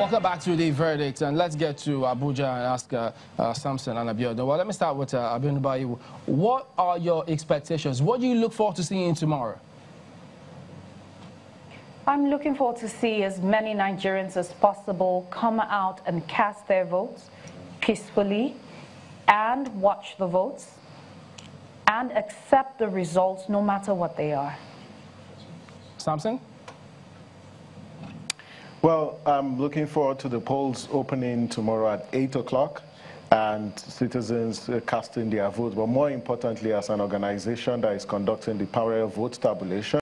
Welcome back to the verdict, and let's get to Abuja and ask Samson and Abiodun. Well, let me start with Abiodun Bayi. What are your expectations? What do you look forward to seeing tomorrow? I'm looking forward to see as many Nigerians as possible come out and cast their votes peacefully and watch the votes and accept the results no matter what they are. Samson? Well, I'm looking forward to the polls opening tomorrow at 8 o'clock and citizens casting their votes. But more importantly, as an organization that is conducting the parallel vote tabulation,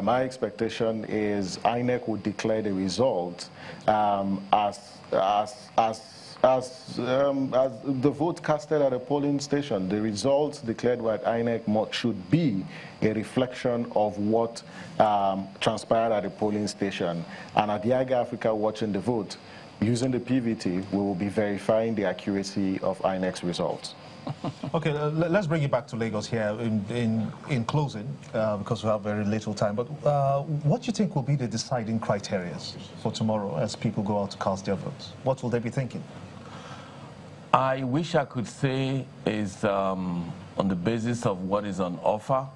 my expectation is INEC would declare the result as the vote casted at a polling station. The results declared by INEC should be a reflection of what transpired at the polling station. And at the IGA Africa watching the vote, using the PVT, we will be verifying the accuracy of INEC's results. Okay, let's bring it back to Lagos here in closing, because we have very little time. But what do you think will be the deciding criteria for tomorrow as people go out to cast their votes? What will they be thinking? I wish I could say is on the basis of what is on offer,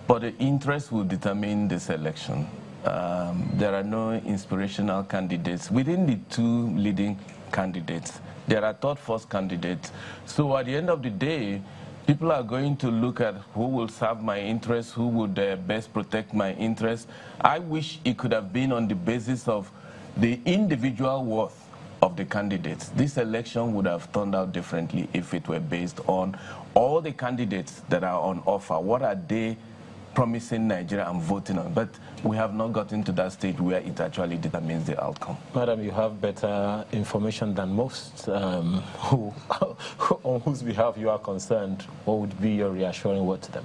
but the interest will determine this election. There are no inspirational candidates within the two leading candidates. There are third-first candidates. So at the end of the day, people are going to look at who will serve my interests, who would best protect my interests. I wish it could have been on the basis of the individual worth of the candidates. This election would have turned out differently if it were based on all the candidates that are on offer. What are they promising Nigeria and voting on? But we have not gotten to that stage where it actually determines the outcome. Madam, you have better information than most on whose behalf you are concerned. What would be your reassuring word to them?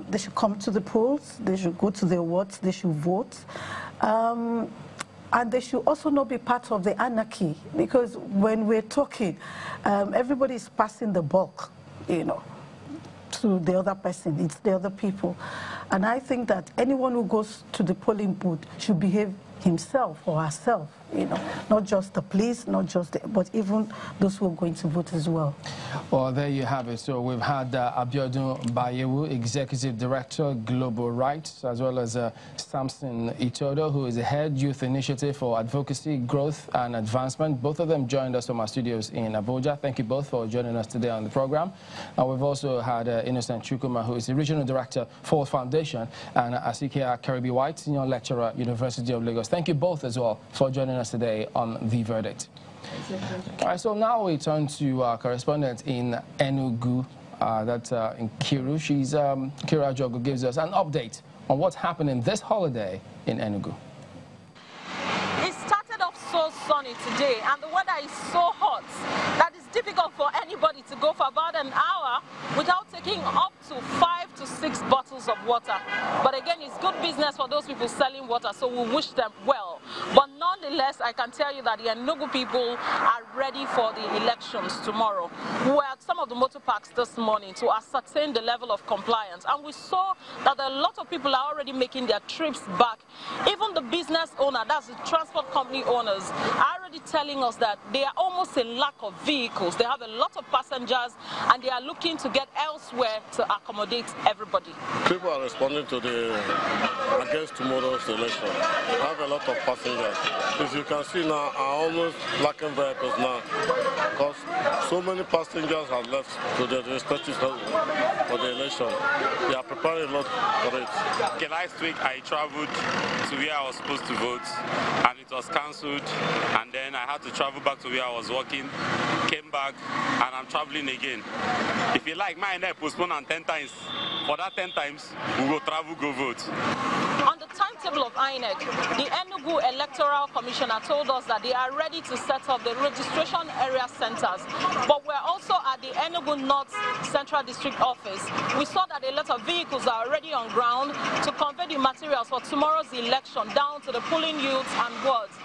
They should come to the polls, they should go to their wards, they should vote. And they should also not be part of the anarchy, because when we're talking, everybody is passing the buck, you know, to the other person. It's the other people. And I think that anyone who goes to the polling booth should behave himself or herself, you know, not just the police, not just but even those who are going to vote as well. Well, there you have it. So we've had Abiodun Bayewu, Executive Director, Global Rights, as well as Samson Itodo, who is the Head Youth Initiative for Advocacy, Growth and Advancement. Both of them joined us from our studios in Abuja. Thank you both for joining us today on the program. And we've also had Innocent Chukwuma, who is the Regional Director for Foundation, and Asike Karibi White, Senior Lecturer, University of Lagos. Thank you both as well for joining us today on The Verdict. All right, so now we turn to our correspondent in Enugu, that's in Kiru. Kira Jogo gives us an update on what's happening this holiday in Enugu. It started off so sunny today, and the weather is so hot that it's difficult for anybody to go for about an hour without taking up to 5 to 6 bottles of water. But again, it's good business for those people selling water, so we wish them well. But nonetheless, I can tell you that the Enugu people are ready for the elections tomorrow. We were at some of the motor parks this morning to ascertain the level of compliance, and we saw that a lot of people are already making their trips back. Even the business owner, that's the transport company owners, are already telling us that they are almost a lack of vehicles. They have a lot of passengers, and they are looking to get elsewhere to accommodate everybody. People are responding to against tomorrow's election. I have a lot of passengers. As you can see now, are almost lacking vehicles now, because so many passengers have left to their respective for the election. They are preparing a lot for it. Okay, last week I traveled to where I was supposed to vote, and it was cancelled, and then I had to travel back to where I was working, came back, and I'm traveling again. If you like, my name postponed on 10 times. For that 10 times, we will travel, go vote. On the timetable of INEC, the Enugu Electoral Commissioner told us that they are ready to set up the registration area centers. But we're also at the Enugu North Central District Office. We saw that a lot of vehicles are already on ground to convey the materials for tomorrow's election down to the polling units and wards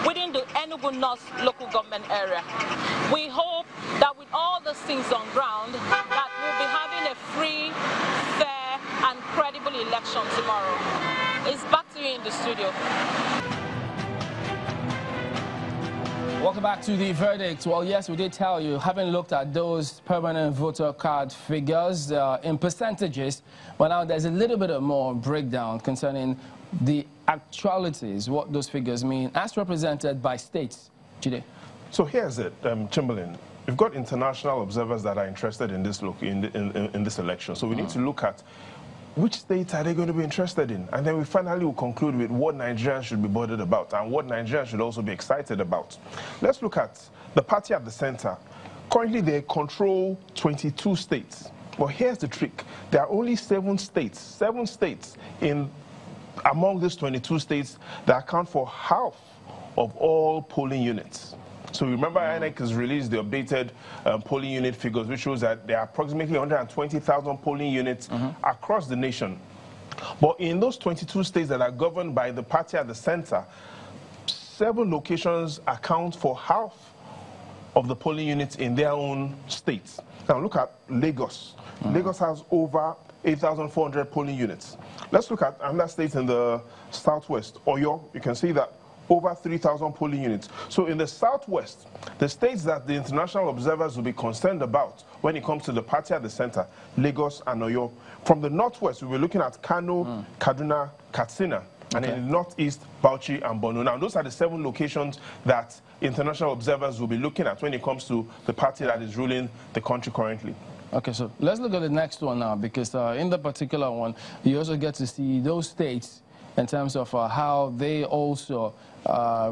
within the Enugu North local government area. We hope that with all these things on ground, that we'll be having a free, fair and credible election tomorrow. It's back to you in the studio. Welcome back to the verdict. Well, yes, we did tell you, having looked at those permanent voter card figures in percentages, but now there's a little bit of more breakdown concerning the actualities, what those figures mean, as represented by states. Jide. So here's it, Chamberlain. We've got international observers that are interested in this this election. So we need to look at which states are they going to be interested in? And then we finally will conclude with what Nigerians should be bothered about and what Nigerians should also be excited about. Let's look at the party at the center. Currently, they control 22 states. But here's the trick. There are only 7 states among these 22 states that account for half of all polling units. So remember, INEC has released the updated polling unit figures, which shows that there are approximately 120,000 polling units across the nation. But in those 22 states that are governed by the party at the center, 7 locations account for half of the polling units in their own states. Now look at Lagos. Lagos has over 8,400 polling units. Let's look at another state in the southwest, Oyo. You can see that over 3,000 polling units. So in the southwest, the states that the international observers will be concerned about when it comes to the party at the center, Lagos and Oyo. From the northwest, we'll be looking at Kano, Kaduna, Katsina, and in the northeast, Bauchi and Borno. Now, those are the 7 locations that international observers will be looking at when it comes to the party that is ruling the country currently. Okay, so let's look at the next one now, because in the particular one, you also get to see those states in terms of how they also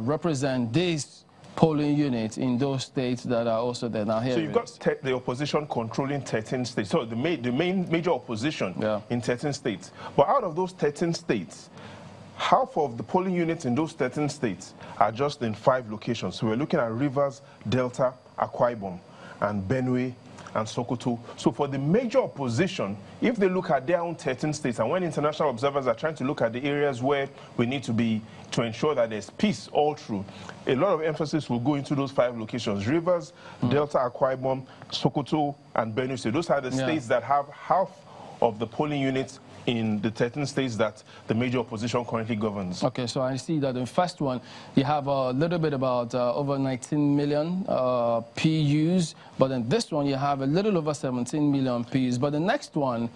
represent these polling units in those states that are also there. Now, here so you've got the opposition controlling 13 states. So the main major opposition in 13 states. But out of those 13 states, half of the polling units in those 13 states are just in 5 locations. So we're looking at Rivers, Delta, Akwa Ibom, and Benue, and Sokoto. So for the major opposition, if they look at their own 13 states, and when international observers are trying to look at the areas where we need to ensure that there's peace all through, a lot of emphasis will go into those 5 locations: Rivers, Delta, Akwa Ibom, Sokoto, and Benue. So those are the states that have half of the polling units in the 13 states that the major opposition currently governs. Okay, so I see that in the first one, you have a little bit about over 19 million PUs, but in this one, you have a little over 17 million PUs. But the next one,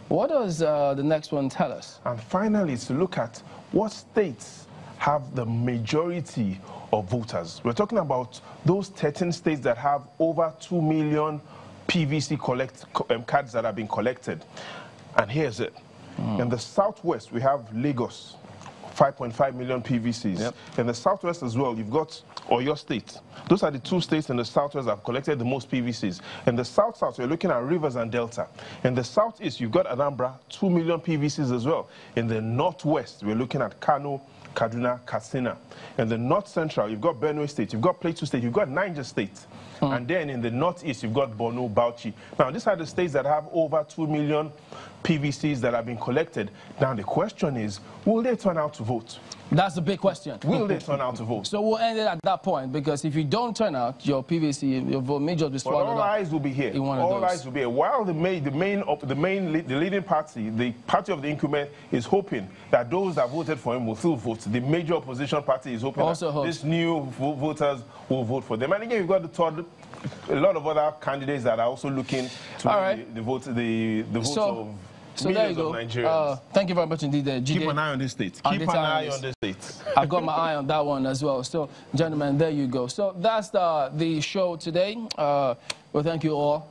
what does the next one tell us? And finally, to look at what states have the majority of voters. We're talking about those 13 states that have over 2 million PVC cards that have been collected. And here's it. In the southwest, we have Lagos, 5.5 million PVCs. Yep. In the southwest as well, you've got Oyo State. Those are the 2 states in the southwest that have collected the most PVCs. In the south-south, you're looking at Rivers and Delta. In the southeast, you've got Anambra, 2 million PVCs as well. In the northwest, we're looking at Kano, Kaduna, Katsina. In the north-central, you've got Benue State, you've got Plateau State, you've got Niger State. And then in the northeast, you've got Borno, Bauchi. Now, these are the states that have over 2 million PVCs that have been collected. Now, the question is, will they turn out to vote? That's the big question. Will they turn out to vote? So we'll end it at that point, because if you don't turn out, your PVC, your vote may just be swallowed up. All eyes will be here. All eyes will be here. While the leading party, the party of the incumbent, is hoping that those that voted for him will still vote. The major opposition party is hoping that these new voters will vote for them. And again, you've got a lot of other candidates that are also looking to the votes of millions of Nigerians. Thank you very much indeed. Keep an eye on this state. Keep an eye on this state. I've got my eye on that one as well. So, gentlemen, there you go. So that's the show today. Well, thank you all.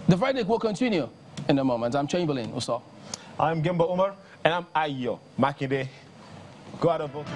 The verdict will continue in a moment. I'm Chamberlain Uso. I'm Gemba Umar, and I'm Ayo Makinde. Go out and vote.